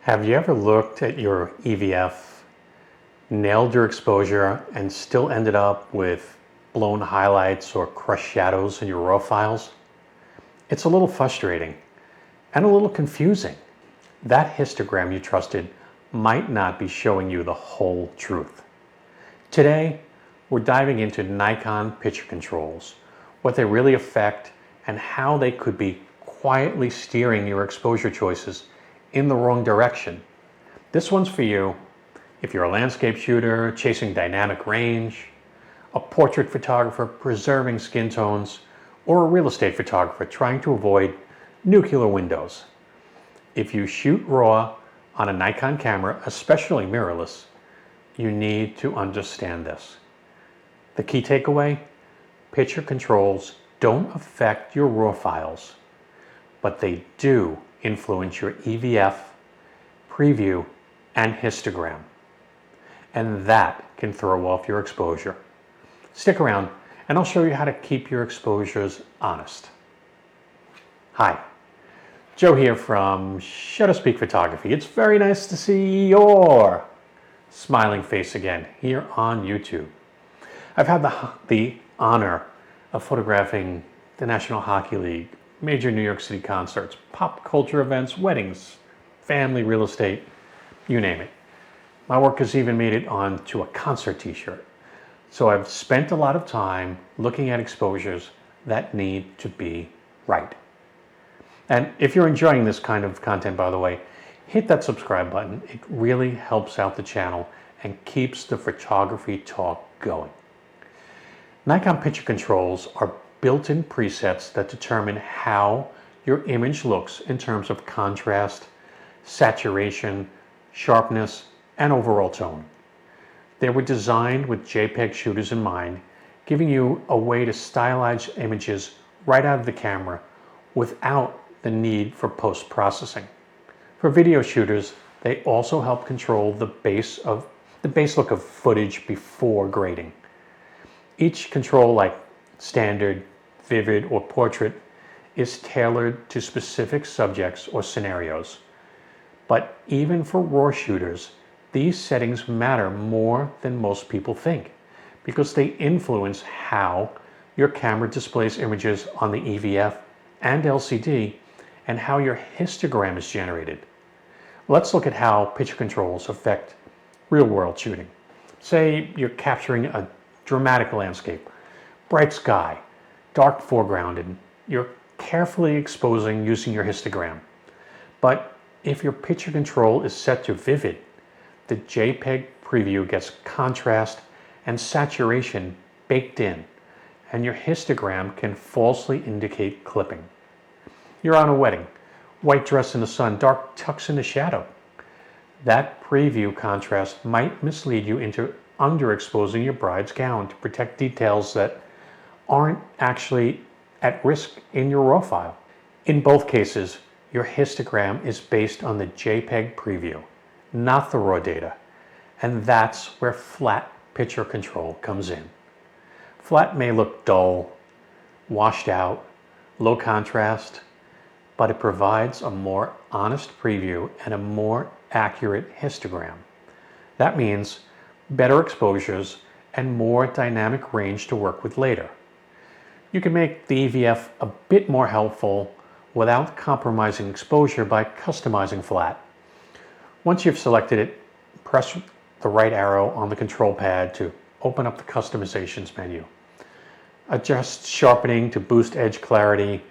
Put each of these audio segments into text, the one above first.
Have you ever looked at your EVF, nailed your exposure, and still ended up with blown highlights or crushed shadows in your RAW files? It's a little frustrating and a little confusing. That histogram you trusted might not be showing you the whole truth. Today, we're diving into Nikon Picture Controls, what they really affect, and how they could be quietly steering your exposure choices in the wrong direction. This one's for you if you're a landscape shooter chasing dynamic range, a portrait photographer preserving skin tones, or a real estate photographer trying to avoid nuclear windows. If you shoot RAW on a Nikon camera, especially mirrorless, you need to understand this. The key takeaway: picture controls don't affect your RAW files, but they do influence your EVF, preview, and histogram. And that can throw off your exposure. Stick around and I'll show you how to keep your exposures honest. Hi, Joe here from Shutter Speak Photography. It's very nice to see your smiling face again here on YouTube. I've had the honor of photographing the National Hockey League, major New York City concerts, pop culture events, weddings, family, real estate, you name it. My work has even made it onto a concert t-shirt. So I've spent a lot of time looking at exposures that need to be right. And if you're enjoying this kind of content, by the way, hit that subscribe button. It really helps out the channel and keeps the photography talk going. Nikon Picture Controls are built-in presets that determine how your image looks in terms of contrast, saturation, sharpness, and overall tone. They were designed with JPEG shooters in mind, giving you a way to stylize images right out of the camera without the need for post-processing. For video shooters, they also help control the base look of footage before grading. Each control, like standard, vivid, or portrait, is tailored to specific subjects or scenarios. But even for RAW shooters, these settings matter more than most people think because they influence how your camera displays images on the EVF and LCD and how your histogram is generated. Let's look at how picture controls affect real-world shooting. Say you're capturing a dramatic landscape, bright sky, dark foreground, and you're carefully exposing using your histogram. But if your picture control is set to vivid, the JPEG preview gets contrast and saturation baked in, and your histogram can falsely indicate clipping. You're on a wedding, white dress in the sun, dark tux in the shadow. That preview contrast might mislead you into underexposing your bride's gown to protect details that aren't actually at risk in your RAW file. In both cases, your histogram is based on the JPEG preview, not the RAW data, and that's where flat picture control comes in. Flat may look dull, washed out, low contrast, but it provides a more honest preview and a more accurate histogram. That means better exposures and more dynamic range to work with later. You can make the EVF a bit more helpful without compromising exposure by customizing flat. Once you've selected it, press the right arrow on the control pad to open up the customizations menu. Adjust sharpening to boost edge clarity.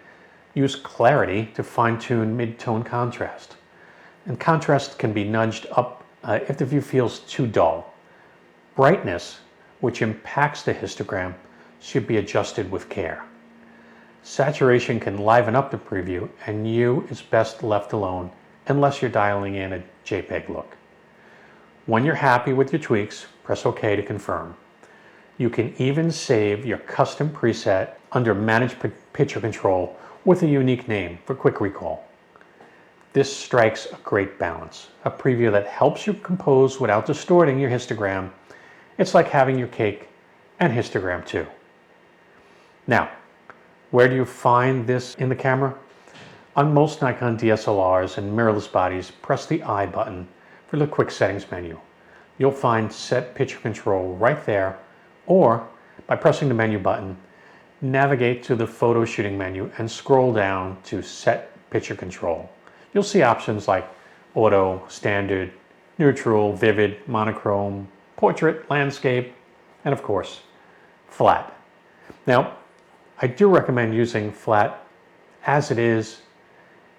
Use clarity to fine-tune mid-tone contrast. And contrast can be nudged up if the view feels too dull. Brightness, which impacts the histogram, should be adjusted with care. Saturation can liven up the preview, and you is best left alone unless you're dialing in a JPEG look. When you're happy with your tweaks, press OK to confirm. You can even save your custom preset under Manage Picture Control with a unique name for quick recall. This strikes a great balance, a preview that helps you compose without distorting your histogram. It's like having your cake and histogram too. Now, where do you find this in the camera? On most Nikon DSLRs and mirrorless bodies, press the I button for the quick settings menu. You'll find Set Picture Control right there, or by pressing the menu button, navigate to the photo shooting menu and scroll down to Set Picture Control. You'll see options like Auto, Standard, Neutral, Vivid, Monochrome, Portrait, Landscape, and of course, Flat. Now, I do recommend using Flat as it is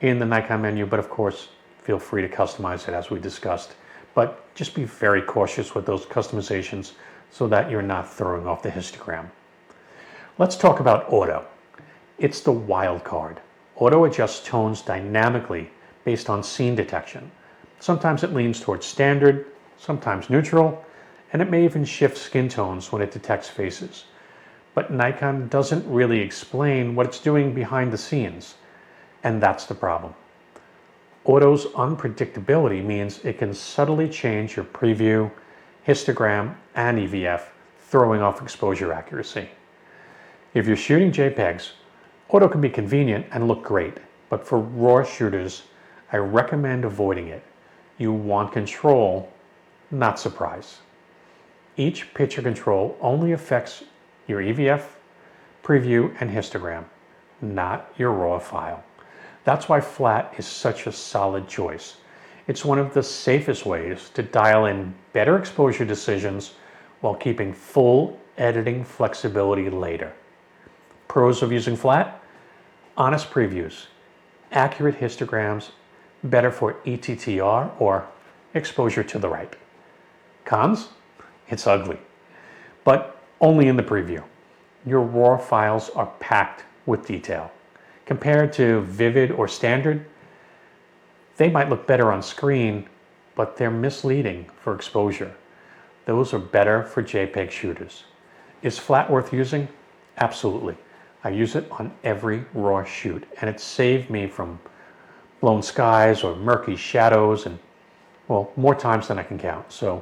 in the Nikon menu, but of course, feel free to customize it as we discussed. But just be very cautious with those customizations so that you're not throwing off the histogram. Let's talk about Auto. It's the wild card. Auto adjusts tones dynamically based on scene detection. Sometimes it leans towards standard, sometimes neutral, and it may even shift skin tones when it detects faces. But Nikon doesn't really explain what it's doing behind the scenes, and that's the problem. Auto's unpredictability means it can subtly change your preview, histogram, and EVF, throwing off exposure accuracy. If you're shooting JPEGs, Auto can be convenient and look great, but for RAW shooters, I recommend avoiding it. You want control, not surprise. Each picture control only affects your EVF, preview, and histogram, not your RAW file. That's why Flat is such a solid choice. It's one of the safest ways to dial in better exposure decisions while keeping full editing flexibility later. Pros of using Flat: honest previews, accurate histograms, better for ETTR or exposure to the right. Cons? It's ugly, but only in the preview. Your RAW files are packed with detail. Compared to Vivid or Standard, they might look better on screen, but they're misleading for exposure. Those are better for JPEG shooters. Is Flat worth using? Absolutely. I use it on every RAW shoot, and it saved me from blown skies or murky shadows, and well, more times than I can count. So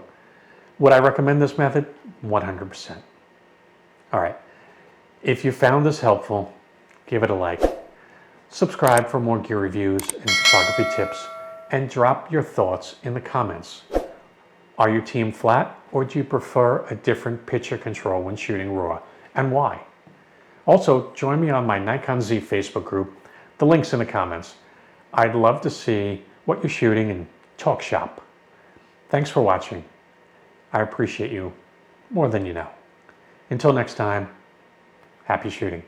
would I recommend this method? 100%. All right. If you found this helpful, give it a like. Subscribe for more gear reviews and photography tips, and drop your thoughts in the comments. Are you team Flat, or do you prefer a different picture control when shooting RAW, and why? Also, join me on my Nikon Z Facebook group. The link's in the comments. I'd love to see what you're shooting and talk shop. Thanks for watching. I appreciate you more than you know. Until next time, happy shooting.